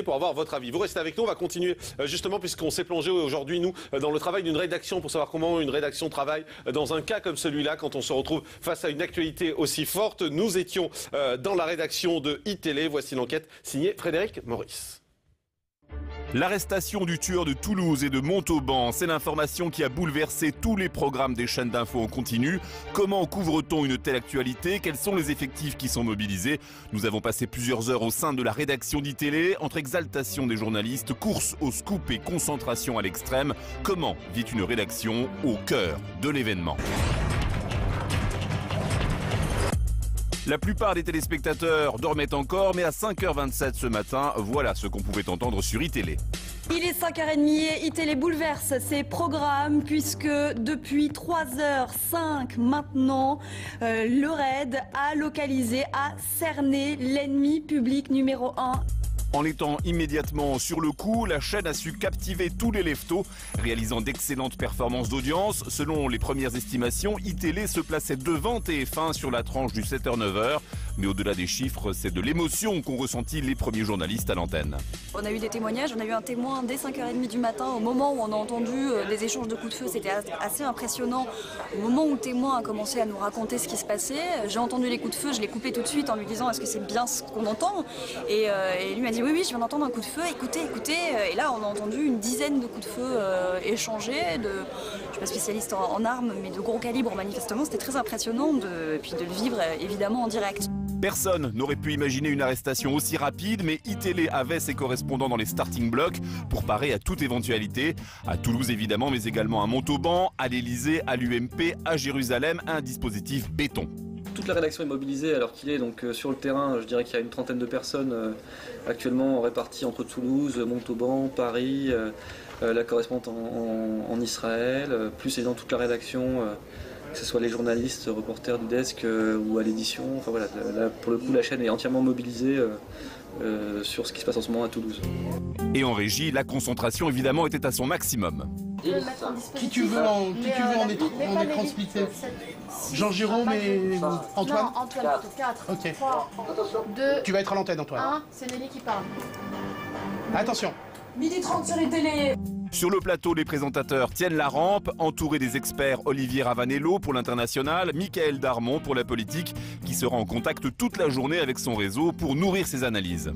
pour avoir votre avis. Vous restez avec nous, on va continuer justement puisqu'on s'est plongé aujourd'hui, nous, dans le travail d'une rédaction pour savoir comment une rédaction travaille dans un cas comme celui-là quand on se retrouve face à une actualité aussi forte. Nous étions dans la rédaction de iTélé. Voici l'enquête signée Frédéric Maurice. L'arrestation du tueur de Toulouse et de Montauban, c'est l'information qui a bouleversé tous les programmes des chaînes d'infos en continu. Comment couvre-t-on une telle actualité? Quels sont les effectifs qui sont mobilisés? Nous avons passé plusieurs heures au sein de la rédaction d'iTélé, entre exaltation des journalistes, course au scoop et concentration à l'extrême. Comment vit une rédaction au cœur de l'événement? La plupart des téléspectateurs dormaient encore, mais à 5h27 ce matin, voilà ce qu'on pouvait entendre sur iTélé. Il est 5h30 et iTélé bouleverse ses programmes puisque depuis 3h05 maintenant, le RAID a localisé, a cerné l'ennemi public numéro 1. En étant immédiatement sur le coup, la chaîne a su captiver tous les leftos, réalisant d'excellentes performances d'audience. Selon les premières estimations, iTélé se plaçait devant TF1 sur la tranche du 7h-9h. Mais au-delà des chiffres, c'est de l'émotion qu'ont ressenti les premiers journalistes à l'antenne. On a eu des témoignages, on a eu un témoin dès 5h30 du matin, au moment où on a entendu des échanges de coups de feu, c'était assez impressionnant. Au moment où le témoin a commencé à nous raconter ce qui se passait, j'ai entendu les coups de feu, je l'ai coupé tout de suite en lui disant est-ce que c'est bien ce qu'on entend, et lui m'a dit oui, je viens d'entendre un coup de feu, écoutez. Et là on a entendu une dizaine de coups de feu échangés, je ne suis pas spécialiste en armes, mais de gros calibre manifestement, c'était très impressionnant et puis de le vivre évidemment en direct. Personne n'aurait pu imaginer une arrestation aussi rapide, mais iTélé avait ses correspondants dans les starting blocks pour parer à toute éventualité. À Toulouse évidemment, mais également à Montauban, à l'Elysée, à l'UMP, à Jérusalem, un dispositif béton. Toute la rédaction est mobilisée alors qu'il est donc sur le terrain. Je dirais qu'il y a une trentaine de personnes actuellement réparties entre Toulouse, Montauban, Paris, la correspondante en Israël, plus évidemment toute la rédaction. Que ce soit les journalistes, reporters du desk ou à l'édition. Enfin voilà, là, pour le coup, la chaîne est entièrement mobilisée sur ce qui se passe en ce moment à Toulouse. Et en régie, la concentration évidemment était à son maximum. Qui tu veux en écran splitté? Jean-Jérôme et Antoine? Non, Antoine, 4. Ok. 3, 2, Tu vas être à l'antenne, Antoine. 1, c'est Nelly qui parle. Attention. 12h30 sur iTélé. Sur le plateau, les présentateurs tiennent la rampe, entourés des experts Olivier Ravanello pour l'international, Michael Darmon pour la politique, qui sera en contact toute la journée avec son réseau pour nourrir ses analyses.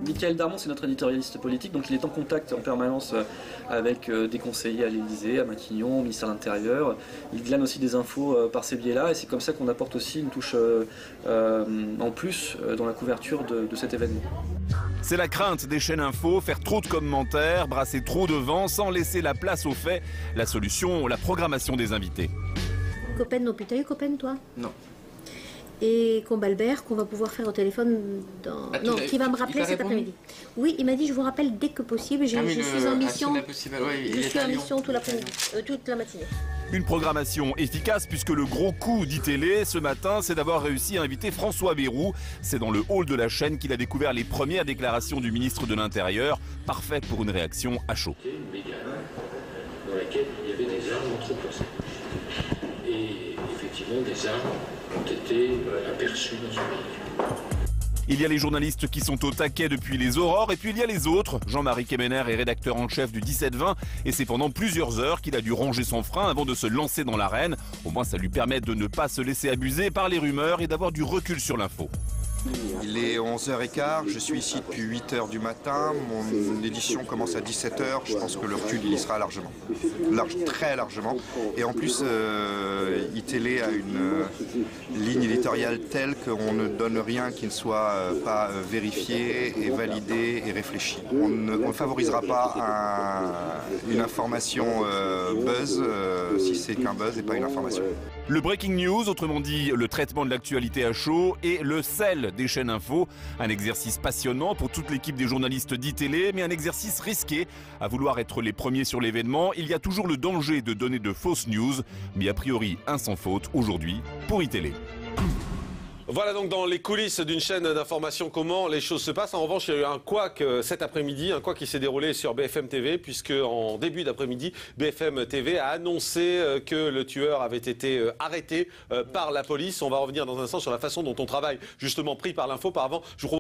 Michael Darmon, c'est notre éditorialiste politique, donc il est en contact en permanence avec des conseillers à l'Elysée, à Matignon, au ministère de l'Intérieur. Il glane aussi des infos par ces biais-là, et c'est comme ça qu'on apporte aussi une touche en plus dans la couverture de cet événement. C'est la crainte des chaînes info, faire trop de commentaires, brasser trop de vent sans laisser la place aux faits. La solution, la programmation des invités. Coppen non plus. T'as eu Coppen, toi? Non. Et Combalbert, qu'on va pouvoir faire au téléphone qui va me rappeler cet après-midi. Oui, il m'a dit je vous rappelle dès que possible. Je suis en mission. Je suis en mission toute la matinée. Une programmation efficace puisque le gros coup d'iTélé ce matin, c'est d'avoir réussi à inviter François Bayrou. C'est dans le hall de la chaîne qu'il a découvert les premières déclarations du ministre de l'Intérieur. Parfait pour une réaction à chaud. Une méga dans laquelle il y avait des armes entreposées. Et effectivement, des armes ont été aperçues dans ce milieu. Il y a les journalistes qui sont au taquet depuis les aurores et puis il y a les autres. Jean-Marie Kemener est rédacteur en chef du 17-20 et c'est pendant plusieurs heures qu'il a dû ranger son frein avant de se lancer dans l'arène. Au moins ça lui permet de ne pas se laisser abuser par les rumeurs et d'avoir du recul sur l'info. Il est 11h15, je suis ici depuis 8h du matin, mon édition commence à 17h, je pense que le recul il y sera largement, très largement. Et en plus, iTélé a une ligne éditoriale telle qu'on ne donne rien qui ne soit pas vérifié et validé et réfléchi. On ne favorisera pas une information buzz si c'est qu'un buzz et pas une information. Le breaking news, autrement dit le traitement de l'actualité à chaud et le sel des chaînes info. Un exercice passionnant pour toute l'équipe des journalistes d'iTélé, mais un exercice risqué. À vouloir être les premiers sur l'événement, il y a toujours le danger de donner de fausses news, mais a priori un sans faute aujourd'hui pour iTélé. Voilà donc dans les coulisses d'une chaîne d'information comment les choses se passent. En revanche, il y a eu un couac cet après-midi, un couac qui s'est déroulé sur BFM TV, puisque en début d'après-midi, BFM TV a annoncé que le tueur avait été arrêté par la police. On va revenir dans un instant sur la façon dont on travaille, justement pris par l'info. Par avant, je vous